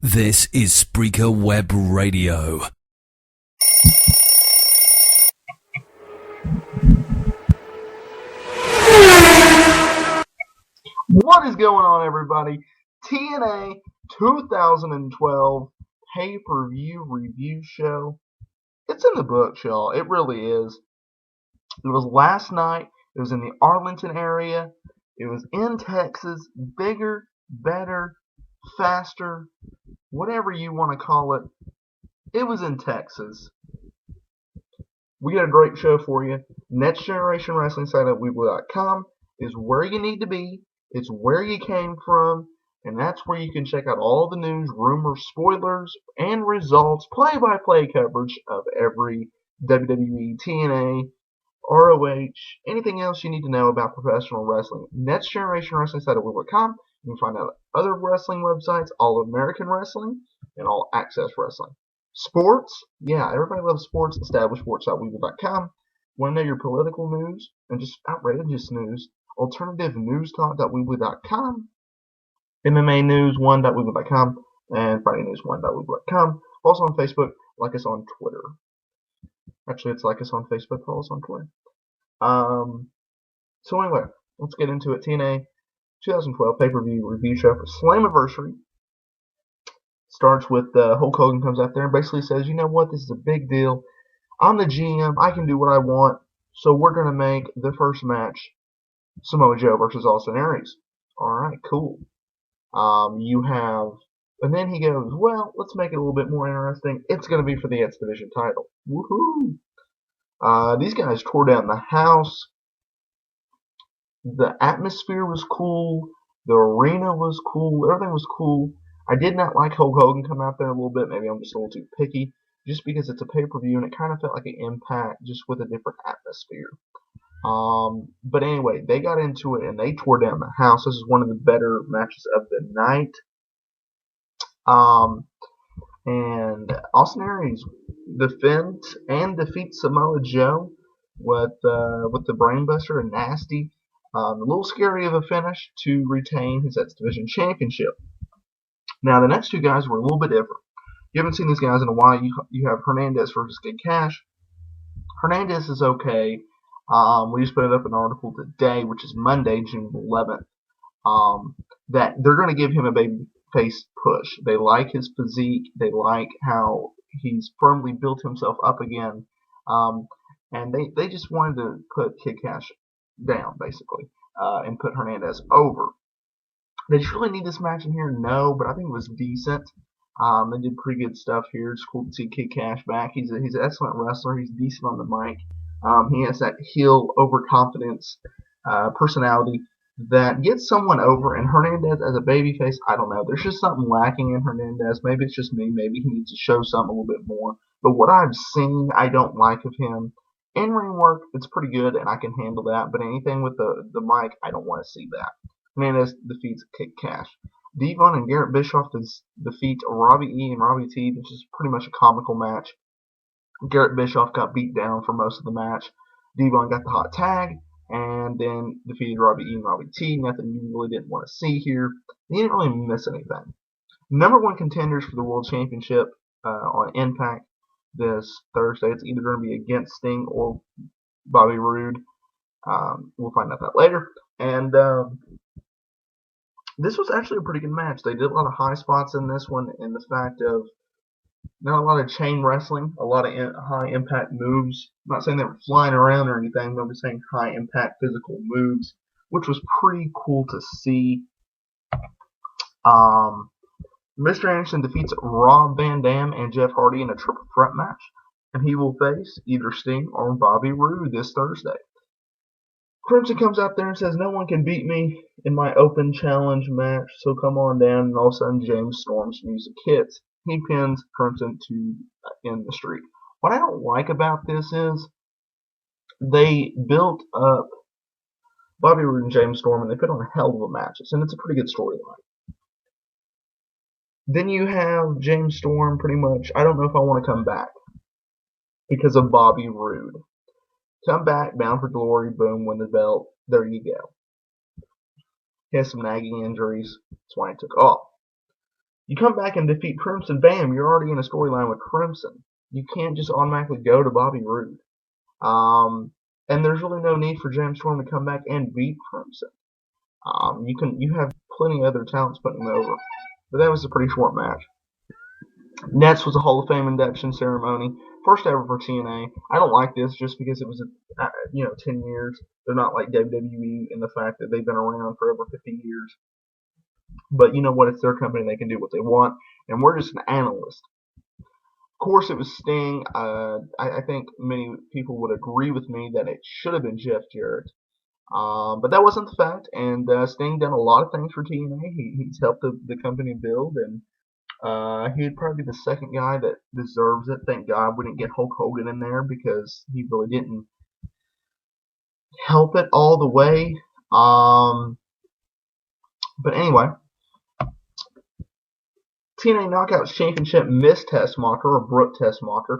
This is Spreaker Web Radio. What is going on, everybody? TNA 2012 pay-per-view review show. It's in the books, y'all. It really is. It was last night. It was in the Arlington area. It was in Texas. Bigger, better, faster, whatever you want to call it. It was in Texas. We got a great show for you. Next Generation Wrestling site at Weebly.com is where you need to be. It's where you came from, and that's where you can check out all the news, rumors, spoilers, and results, play-by-play coverage of every WWE, TNA, ROH, anything else you need to know about professional wrestling. Next Generation Wrestling site at Weebly.com. You can find out other wrestling websites, All American Wrestling, and All Access Wrestling. Sports, yeah, everybody loves sports. Establishedsports.weebly.com. Want to know your political news and just outrageous news? AlternativeNewsTalk.weebly.com. MMA News 1.weebly.com and Friday News 1.weebly.com. Also on Facebook, like us on Twitter. Actually, it's like us on Facebook, follow us on Twitter. So anyway, let's get into it. TNA 2012 pay-per-view review show for Slammiversary. Starts with Hulk Hogan comes out there and basically says, you know what, this is a big deal. I'm the GM. I can do what I want. So we're going to make the first match Samoa Joe versus Austin Aries. Alright, cool. And then he goes, well, let's make it a little bit more interesting. It's going to be for the X Division title. Woohoo! These guys tore down the house. The atmosphere was cool. The arena was cool. Everything was cool. I did not like Hulk Hogan come out there a little bit. Maybe I'm just a little too picky. Just because it's a pay-per-view and it kind of felt like an Impact just with a different atmosphere. But anyway, they got into it and they tore down the house. This is one of the better matches of the night. And Austin Aries defeats Samoa Joe with the Brainbuster and Nasty. A little scary of a finish to retain his X Division Championship. Now the next two guys were a little bit different. You haven't seen these guys in a while. You have Hernandez versus Kid Cash. Hernandez is okay. We just put it up an article today, which is Monday, June 11th, that they're going to give him a babyface push. They like his physique. They like how he's firmly built himself up again. And they just wanted to put Kid Cash down, basically, and put Hernandez over. Did you really need this match in here? No, but I think it was decent. They did pretty good stuff here. It's cool to see Kid Cash back. He's an excellent wrestler. He's decent on the mic. He has that heel overconfidence personality that gets someone over. And Hernandez as a babyface, I don't know. There's just something lacking in Hernandez. Maybe it's just me. Maybe he needs to show something a little bit more. But what I've seen, I don't like of him. In-ring work, it's pretty good, and I can handle that. But anything with the mic, I don't want to see that. Hernandez defeats Kid Cash. Devon and Garrett Bischoff defeat Robbie E and Robbie T, which is pretty much a comical match. Garrett Bischoff got beat down for most of the match. Devon got the hot tag and then defeated Robbie E and Robbie T. Nothing you really didn't want to see here. He didn't really miss anything. Number one contenders for the World Championship on Impact this Thursday. It's either going to be against Sting or Bobby Roode. We'll find out that later. And this was actually a pretty good match. They did a lot of high spots in this one, and the fact of not a lot of chain wrestling, a lot of high impact moves. I'm not saying they were flying around or anything, but I'm just saying high impact physical moves, which was pretty cool to see. Mr. Anderson defeats Rob Van Dam and Jeff Hardy in a triple threat match, and he will face either Sting or Bobby Roode this Thursday. Crimson comes out there and says, no one can beat me in my open challenge match, so come on down. And all of a sudden, James Storm's music hits. He pins Crimson to end the streak. What I don't like about this is they built up Bobby Roode and James Storm, and they put on a hell of a matches, and it's a pretty good storyline. Then you have James Storm pretty much, I don't know if I want to come back because of Bobby Roode. Come back, bound for glory, boom, win the belt. There you go. He has some nagging injuries. That's why he took off. You come back and defeat Crimson, bam, you're already in a storyline with Crimson. You can't just automatically go to Bobby Roode. And there's really no need for James Storm to come back and beat Crimson. You have plenty of other talents putting him over. But that was a pretty short match. Next was a Hall of Fame induction ceremony, first ever for TNA. I don't like this just because it was 10 years. They're not like WWE in the fact that they've been around for over 50 years. But you know what? It's their company; they can do what they want, and we're just an analyst. Of course, it was Sting. I think many people would agree with me that it should have been Jeff Jarrett. But that wasn't the fact, and Sting done a lot of things for TNA. He's helped the company build, and he'd probably be the second guy that deserves it. Thank God we didn't get Hulk Hogan in there because he really didn't help it all the way. But anyway, TNA Knockouts Championship, Miss Tessmacher or Brooke Tessmacher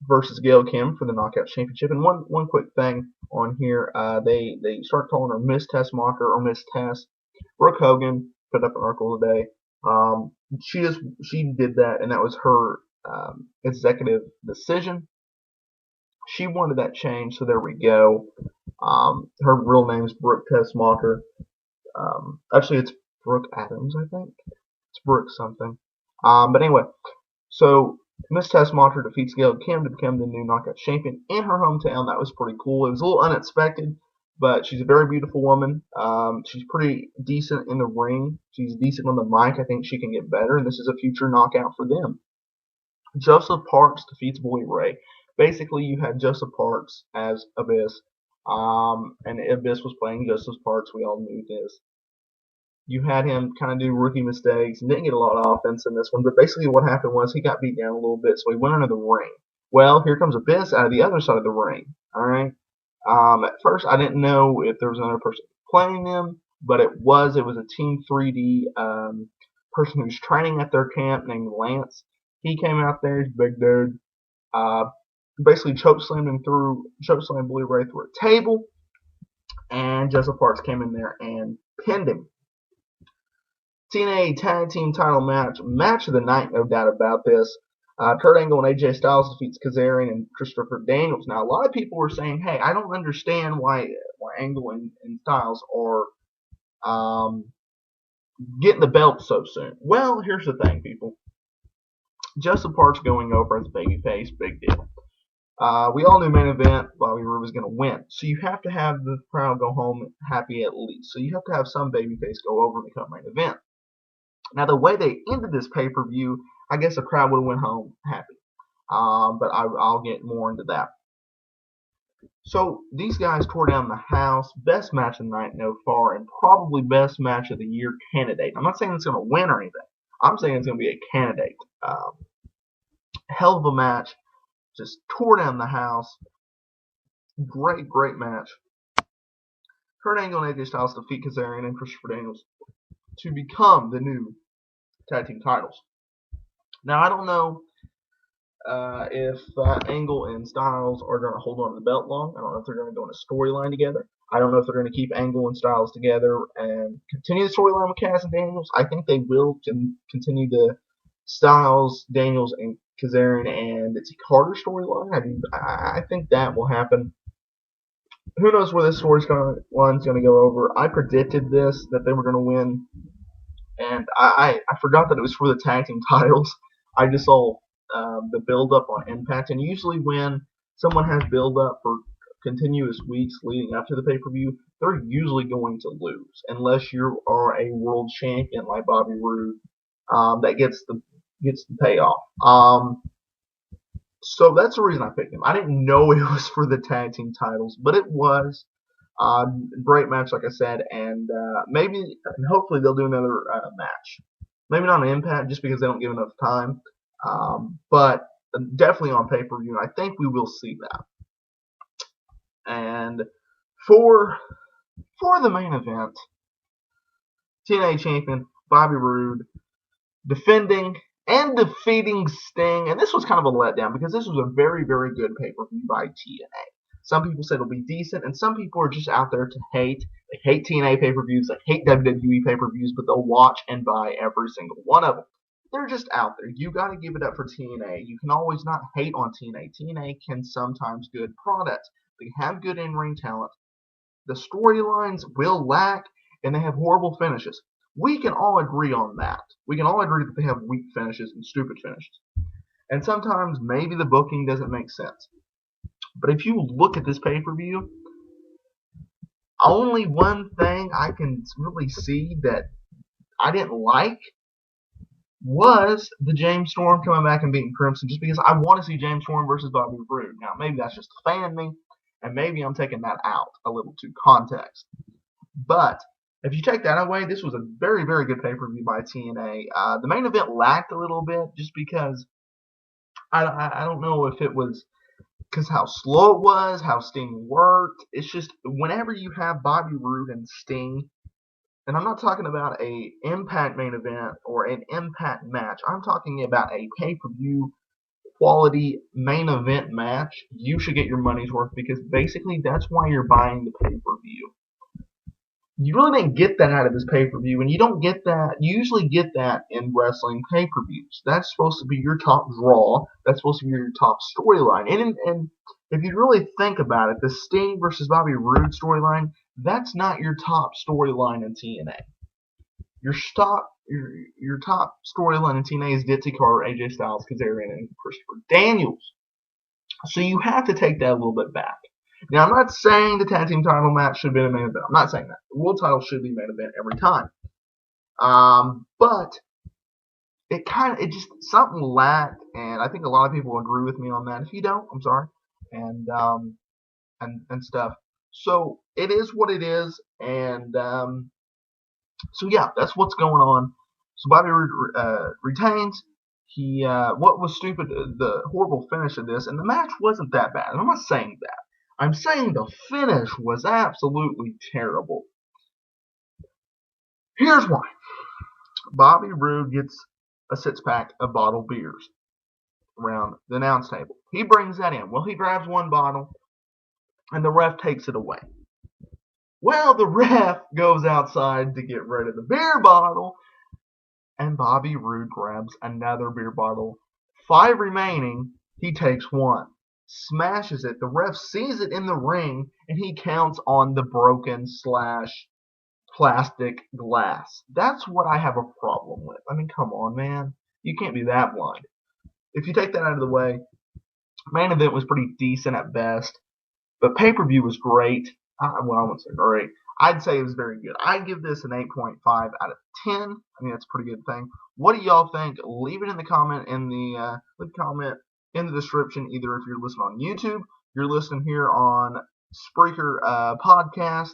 versus Gail Kim for the Knockouts Championship. And one quick thing on here, they start calling her Miss Tessmacher or Miss Tess. Brooke Hogan put up an article today. She did that, and that was her executive decision. She wanted that change, so there we go. Her real name is Brooke Tessmacher. Actually, it's Brooke Adams, I think. It's Brooke something. But anyway, so Miss Tessmacher defeats Gail Kim to become the new Knockout Champion in her hometown. That was pretty cool. It was a little unexpected, but she's a very beautiful woman. She's pretty decent in the ring. She's decent on the mic. I think she can get better, and this is a future knockout for them. Joseph Parks defeats Bully Ray. Basically, you had Joseph Parks as Abyss, and Abyss was playing Joseph Parks. We all knew this. You had him kind of do rookie mistakes and didn't get a lot of offense in this one, but basically what happened was he got beat down a little bit, so he went under the ring. Well, here comes Abyss out of the other side of the ring. All right. At first, I didn't know if there was another person playing them, but it was a Team 3D person who's training at their camp named Lance. He came out there, he's a big dude. Basically chokeslammed Bully Ray through a table, and Joseph Parks came in there and pinned him. TNA Tag Team Title match of the night, no doubt about this. Kurt Angle and AJ Styles defeats Kazarian and Christopher Daniels. Now, a lot of people were saying, "Hey, I don't understand why Angle and Styles are getting the belt so soon." Well, here's the thing, people. Joseph Parks going over as babyface, big deal. We all knew main event Bobby Roode was going to win, so you have to have the crowd go home happy at least. So you have to have some babyface go over and become main event. Now, the way they ended this pay-per-view, I guess the crowd would have went home happy. But I'll get more into that. So these guys tore down the house. Best match of the night so far, and probably best match of the year candidate. I'm not saying it's going to win or anything. I'm saying it's going to be a candidate. Hell of a match. Just tore down the house. Great match. Kurt Angle and AJ Styles defeat Kazarian and Christopher Daniels to become the new tag team titles. Now, I don't know if Angle and Styles are going to hold on to the belt long. I don't know if they're going to go in a storyline together. I don't know if they're going to keep Angle and Styles together and continue the storyline with Cass and Daniels. I think they will continue the Styles, Daniels, and Kazarian and Dixie Carter storyline. I think that will happen. Who knows where this storyline's going to go over. I predicted this, that they were going to win. And I forgot that it was for the tag team titles. I just saw the build-up on Impact. And usually when someone has build-up for continuous weeks leading up to the pay-per-view, they're usually going to lose. Unless you are a world champion like Bobby Roode that gets the payoff. So that's the reason I picked him. I didn't know it was for the tag team titles, but it was. Great match, like I said, and maybe and hopefully they'll do another match. Maybe not an Impact, just because they don't give enough time, but definitely on pay-per-view. And I think we will see that. And for the main event, TNA champion Bobby Roode defending and defeating Sting, and this was kind of a letdown because this was a very good pay-per-view by TNA. Some people said it'll be decent, and some people are just out there to hate. They hate TNA pay-per-views, they hate WWE pay-per-views, but they'll watch and buy every single one of them. They're just out there. You got to give it up for TNA. You can always not hate on TNA. TNA can sometimes good products. They have good in-ring talent. The storylines will lack, and they have horrible finishes. We can all agree on that. We can all agree that they have weak finishes and stupid finishes. And sometimes maybe the booking doesn't make sense. But if you look at this pay-per-view, only one thing I can really see that I didn't like was the James Storm coming back and beating Crimson, just because I want to see James Storm versus Bobby Roode. Now, maybe that's just a fan me, and maybe I'm taking that out a little too context. But if you take that away, this was a very, very good pay-per-view by TNA. The main event lacked a little bit just because I don't know if it was because how slow it was, how Sting worked. It's just whenever you have Bobby Roode and Sting, and I'm not talking about a Impact main event or an Impact match. I'm talking about a pay-per-view quality main event match. You should get your money's worth because basically that's why you're buying the pay-per-view. You really didn't get that out of this pay-per-view, and you don't get that. You usually get that in wrestling pay-per-views. That's supposed to be your top draw. That's supposed to be your top storyline. And if you really think about it, the Sting versus Bobby Roode storyline, that's not your top storyline in TNA. Your top storyline in TNA is Dixie Carter, AJ Styles, Kazarian, and Christopher Daniels. So you have to take that a little bit back. Now, I'm not saying the tag team title match should be a main event. I'm not saying that. The world title should be main event every time. But it just something lacked, and I think a lot of people agree with me on that. If you don't, I'm sorry, and stuff. So it is what it is, and so yeah, that's what's going on. So Bobby Roode retains. What was stupid, the horrible finish of this, and the match wasn't that bad. And I'm not saying that. I'm saying the finish was absolutely terrible. Here's why. Bobby Roode gets a six-pack of bottled beers around the announce table. He brings that in. Well, he grabs one bottle, and the ref takes it away. Well, the ref goes outside to get rid of the beer bottle, and Bobby Roode grabs another beer bottle. 5 remaining, he takes one. Smashes it. The ref sees it in the ring, and he counts on the broken / plastic glass. That's what I have a problem with. I mean, come on, man. You can't be that blind. If you take that out of the way, main event was pretty decent at best, but pay-per-view was great. Well, I wouldn't say great. I'd say it was very good. I'd give this an 8.5 out of 10. I mean, that's a pretty good thing. What do y'all think? Leave it in the comment leave a comment in the description, either if you're listening on YouTube, you're listening here on Spreaker podcast,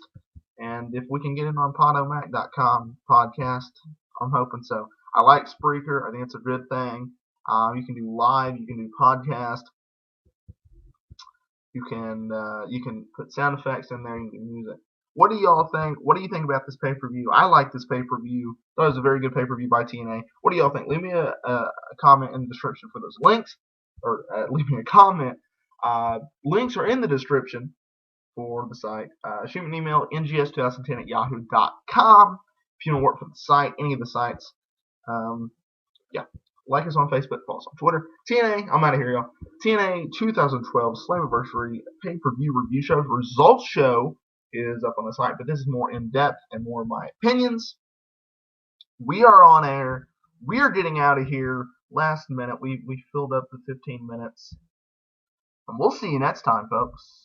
and if we can get it on podomac.com podcast, I'm hoping so. I like Spreaker. I think it's a good thing. You can do live, you can do podcast, you can put sound effects in there, you can use it. What do y'all think? What do you think about this pay-per-view? I like this pay-per-view. Thought it was a very good pay-per-view by TNA. What do y'all think? Leave me a comment in the description for those links, or leave me a comment. Links are in the description for the site. Shoot me an email, ngs2010@yahoo.com. If you don't work for the site, any of the sites. Yeah. Like us on Facebook, follow us on Twitter. TNA, I'm out of here, y'all. TNA 2012 Slammiversary pay-per-view review show. Results show is up on the site, but this is more in-depth and more of my opinions. We are on air. We are getting out of here last minute. We filled up the 15 minutes. And we'll see you next time, folks.